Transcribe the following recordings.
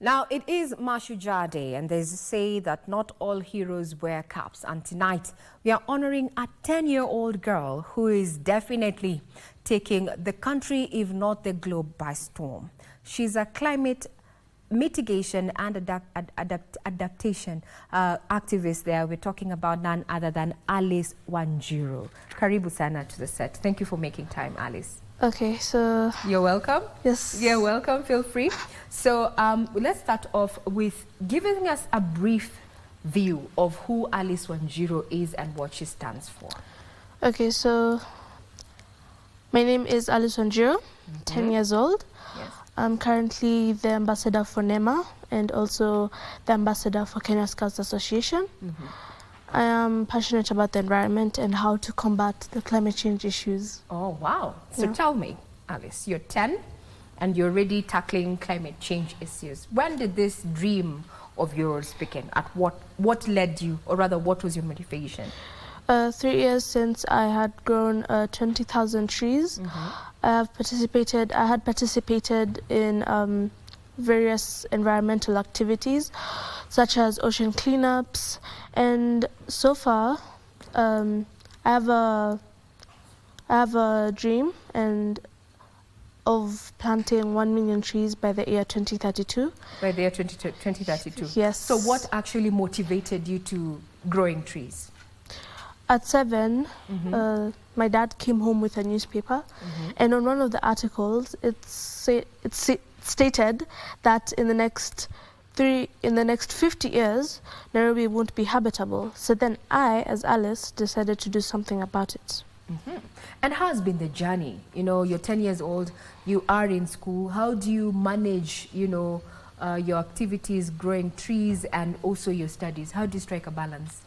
Now, it is Mashujaa Day, and there's a say that not all heroes wear caps. And tonight, we are honoring a 10-year-old girl who is definitely taking the country, if not the globe, by storm. She's a climate mitigation and adaptation activist there. We're talking about none other than Alice Wanjiru. Karibu sana to the set. Thank you for making time, Alice. Okay, so... You're welcome. Yes. You're welcome. Feel free. So let's start off with giving us a brief view of who Alice Wanjiru is and what she stands for. Okay, so my name is Alice Wanjiru, 10 years old. Yes. I'm currently the ambassador for NEMA and also the ambassador for Kenya Scouts Association. I am passionate about the environment and how to combat the climate change issues. Oh, wow. So tell me, Alice, you're 10 and you're already tackling climate change issues. When did this dream of yours begin? At what led you, or rather, what was your motivation? 3 years since I had grown 20,000 trees. I had participated in various environmental activities such as ocean cleanups, and so far I have a dream of planting 1 million trees by the year 2032. By the year 2032? Yes. So what actually motivated you to growing trees? At 7, my dad came home with a newspaper, and on one of the articles it stated that in the next 50 years, Nairobi won't be habitable. So then I, as Alice, decided to do something about it. And how has been the journey? You know, you're 10 years old, you are in school. How do you manage, you know, your activities, growing trees, and also your studies? How do you strike a balance?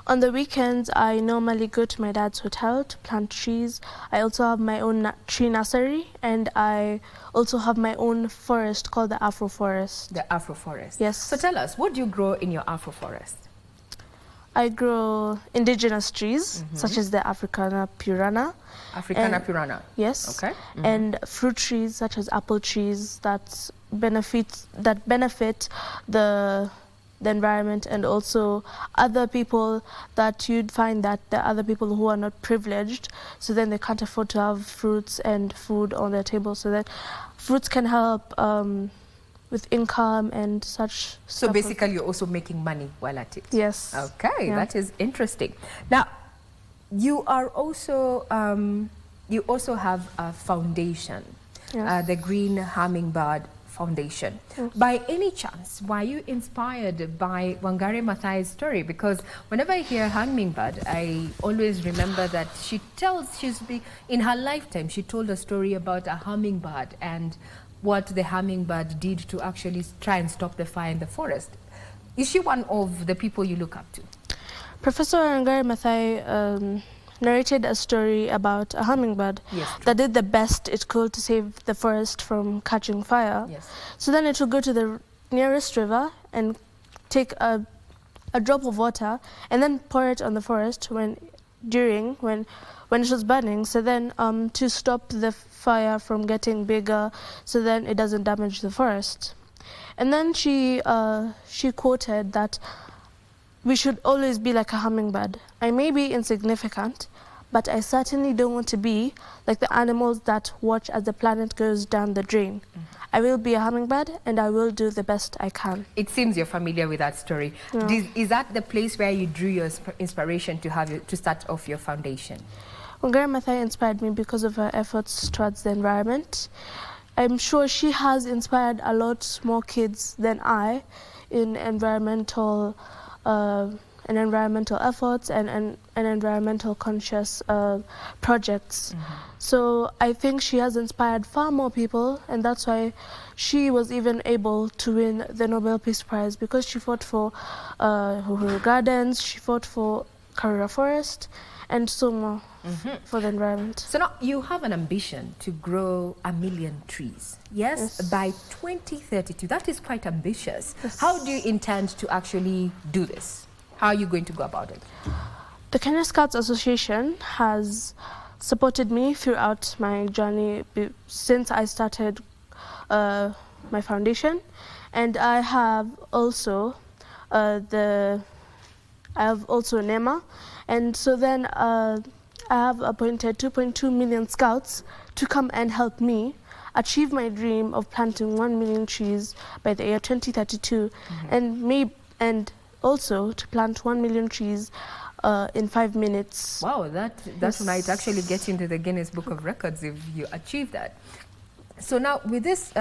On the weekends, I normally go to my dad's hotel to plant trees. I also have my own tree nursery, and I also have my own forest called the Afro Forest. The Afro Forest? Yes. So tell us, what do you grow in your Afro Forest? I grow indigenous trees, such as the Africana purana. Africana purana? Yes. Okay. And fruit trees, such as apple trees, that benefit the environment, and also other people that you'd find that there are other people who are not privileged, so then they can't afford to have fruits and food on their table, so that fruits can help with income and such. So basically you're also making money while at it? Yes. Okay, that is interesting. Now, you are also, you also have a foundation, the Green Hummingbird Foundation. By any chance, were you inspired by Wangari Maathai's story? Because whenever I hear Hummingbird, I always remember that in her lifetime, she told a story about a hummingbird and what the hummingbird did to actually try and stop the fire in the forest. Is she one of the people you look up to? Professor Wangari Maathai narrated a story about a hummingbird that did the best it could to save the forest from catching fire. So then it would go to the nearest river and take a drop of water and then pour it on the forest when it was burning, so then to stop the fire from getting bigger, so then it doesn't damage the forest. And then she quoted that we should always be like a hummingbird. I may be insignificant, but I certainly don't want to be like the animals that watch as the planet goes down the drain. I will be a hummingbird, and I will do the best I can. It seems you're familiar with that story. Is that the place where you drew your inspiration to start off your foundation? Wangari Maathai inspired me because of her efforts towards the environment. I'm sure she has inspired a lot more kids than I in environmental efforts and environmental conscious projects. So I think she has inspired far more people, and that's why she was even able to win the Nobel Peace Prize, because she fought for Uhuru Gardens, she fought for Karura Forest, and so more for the environment. So now you have an ambition to grow 1 million trees, yes? By 2032. That is quite ambitious. How do you intend to actually do this? How are you going to go about it? The Kenya Scouts Association has supported me throughout my journey since I started my foundation, and I have also NEMA, and so then I have appointed 2.2 million scouts to come and help me achieve my dream of planting 1 million trees by the year 2032, and also to plant 1 million trees in 5 minutes. Wow, that might actually get into the Guinness Book of Records if you achieve that. So now with this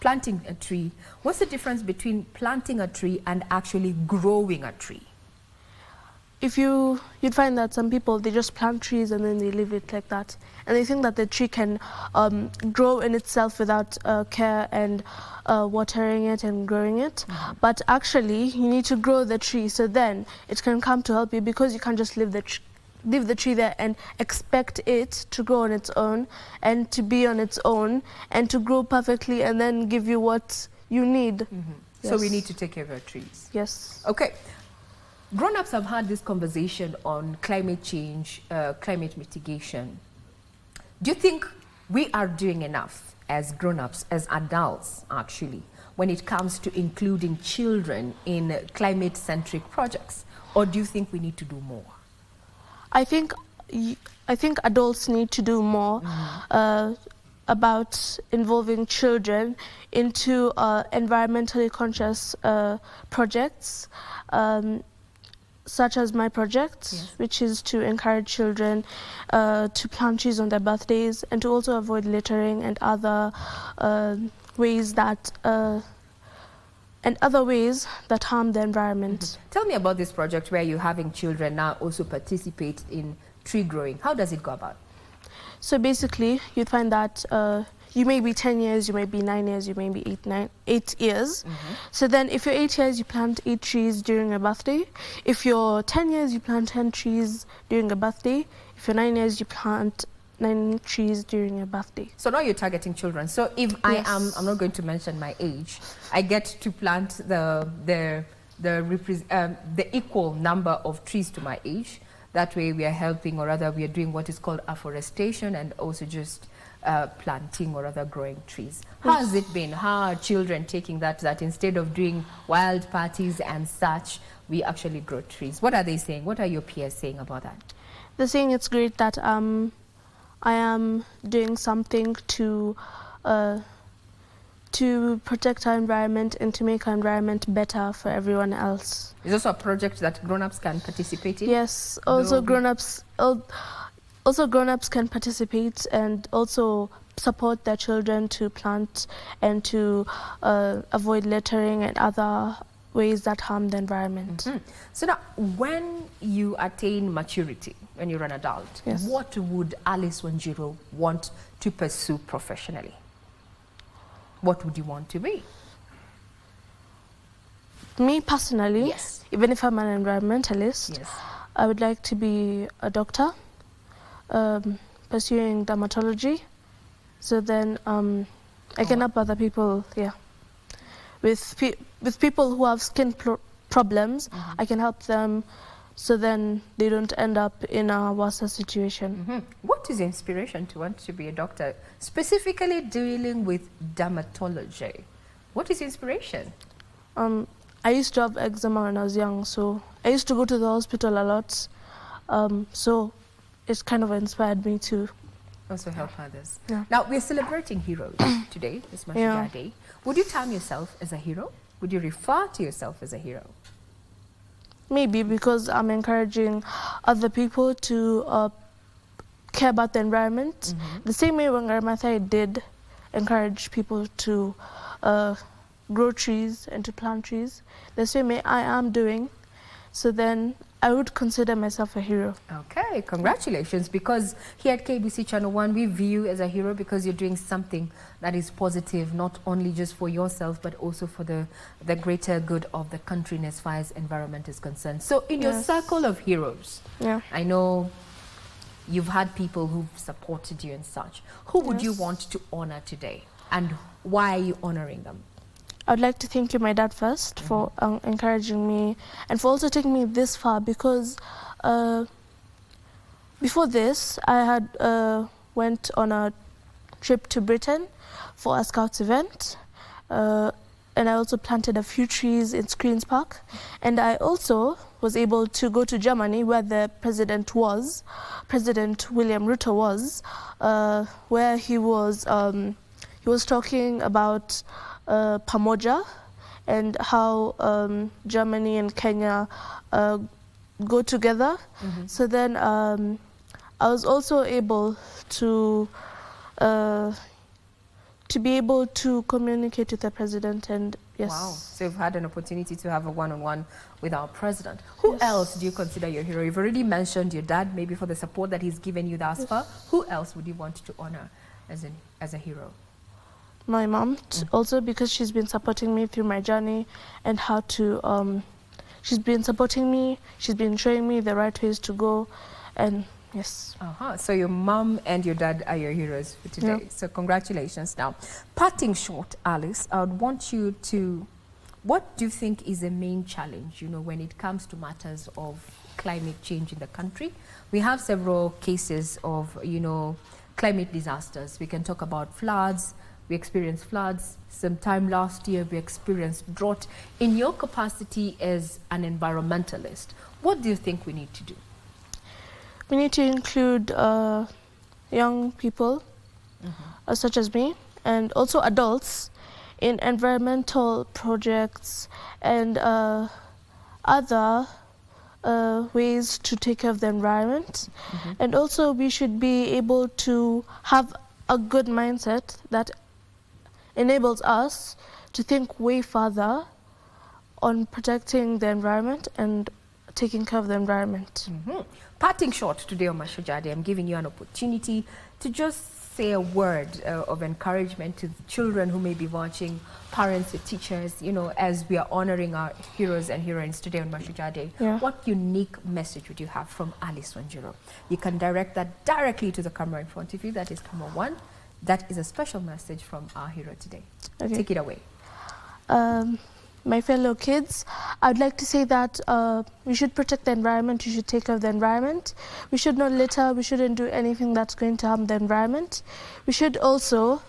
planting a tree, what's the difference between planting a tree and actually growing a tree? You'd find that some people, they just plant trees and then they leave it like that. And they think that the tree can grow in itself without care and watering it and growing it. But actually, you need to grow the tree so then it can come to help you, because you can't just leave the tree there and expect it to grow on its own and to be on its own and to grow perfectly and then give you what you need. Yes. So we need to take care of our trees. Yes. Okay. Grown-ups have had this conversation on climate change, climate mitigation. Do you think we are doing enough as grown-ups, as adults actually, when it comes to including children in climate-centric projects? Or do you think we need to do more? I think adults need to do more about involving children into environmentally conscious projects. Such as my project, yes, which is to encourage children to plant trees on their birthdays and to also avoid littering and other ways that harm the environment. Tell me about this project where you're having children now also participate in tree growing. How does it go about? So basically, you'd find that you may be 10 years, you may be 9 years, you may be 8 years. So then if you're 8 years, you plant 8 trees during a birthday. If you're 10 years, you plant 10 trees during a birthday. If you're 9 years, you plant 9 trees during a birthday. So now you're targeting children. So if yes, I'm not going to mention my age, I get to plant the equal number of trees to my age. That way we are helping, or rather we are doing what is called afforestation and also just planting or other growing trees. How has it been? How are children taking that instead of doing wild parties and such, we actually grow trees? What are they saying? What are your peers saying about that? They're saying it's great that I am doing something to protect our environment and to make our environment better for everyone else. Is also a project that grown-ups can participate in? Yes, also grown-ups can participate and also support their children to plant and to avoid littering and other ways that harm the environment. So now, when you attain maturity, when you're an adult, yes, what would Alice Wanjiru want to pursue professionally? What would you want to be? Me personally, yes, even if I'm an environmentalist, yes, I would like to be a doctor, pursuing dermatology, so then I can help other people, with people who have skin problems. I can help them so then they don't end up in a worse situation. What is inspiration to want to be a doctor, specifically dealing with dermatology? What is inspiration? I used to have eczema when I was young, so I used to go to the hospital a lot. So it's kind of inspired me to also help others. Yeah. Now, we're celebrating heroes today, this Mashuga Day. Would you term yourself as a hero? Would you refer to yourself as a hero? Maybe, because I'm encouraging other people to care about the environment. The same way when Grandmother did encourage people to grow trees and to plant trees, the same way I am doing. So then I would consider myself a hero. Okay, congratulations, because here at KBC Channel 1, we view you as a hero because you're doing something that is positive, not only just for yourself, but also for the greater good of the country as far as environment is concerned. So in your circle of heroes, I know you've had people who've supported you and such. Who would you want to honor today, and why are you honoring them? I'd like to thank you, my dad, first for encouraging me and for also taking me this far, because before this, I had went on a trip to Britain for a Scouts event, and I also planted a few trees in Screens Park. And I also was able to go to Germany, where the president was, President William Ruto was, where he was talking about Pamoja and how Germany and Kenya go together. So then I was also able to be able to communicate with the president, and yes. Wow, so you've had an opportunity to have a one-on-one with our president. Who else do you consider your hero? You've already mentioned your dad, maybe for the support that he's given you thus far. Who else would you want to honor as a hero? My mom, also, because she's been supporting me through my journey and how to, she's been supporting me, she's been showing me the right ways to go, and yes. So your mom and your dad are your heroes for today. Yeah. So congratulations. Now, parting short, Alice, I would want you to, what do you think is the main challenge, when it comes to matters of climate change in the country? We have several cases of, climate disasters. We can talk about floods. We experienced floods. Sometime last year, we experienced drought. In your capacity as an environmentalist, what do you think we need to do? We need to include young people, such as me, and also adults in environmental projects and other ways to take care of the environment. And also we should be able to have a good mindset that enables us to think way further on protecting the environment and taking care of the environment. Parting short today on Mashujaa Day, I'm giving you an opportunity to just say a word of encouragement to the children who may be watching, parents, the teachers, as we are honoring our heroes and heroines today on Mashujaa Day. Yeah. What unique message would you have from Alice Wanjiru? You can direct that directly to the camera in front of you. That is camera 1. That is a special message from our hero today. Okay. Take it away. My fellow kids, I'd like to say that we should protect the environment, we should take care of the environment. We should not litter, we shouldn't do anything that's going to harm the environment. We should also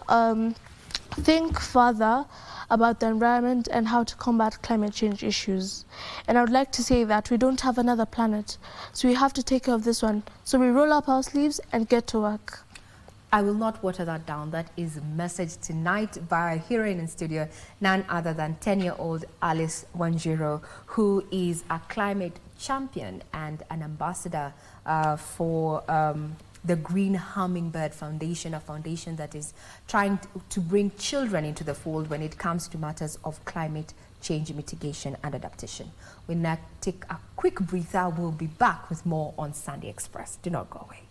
think further about the environment and how to combat climate change issues. And I would like to say that we don't have another planet, so we have to take care of this one. So we roll up our sleeves and get to work. I will not water that down. That is a message tonight by a heroine in studio, none other than 10-year-old Alice Wanjiru, who is a climate champion and an ambassador for the Green Hummingbird Foundation, a foundation that is trying to bring children into the fold when it comes to matters of climate change mitigation and adaptation. We'll now take a quick breather. We'll be back with more on Sunday Express. Do not go away.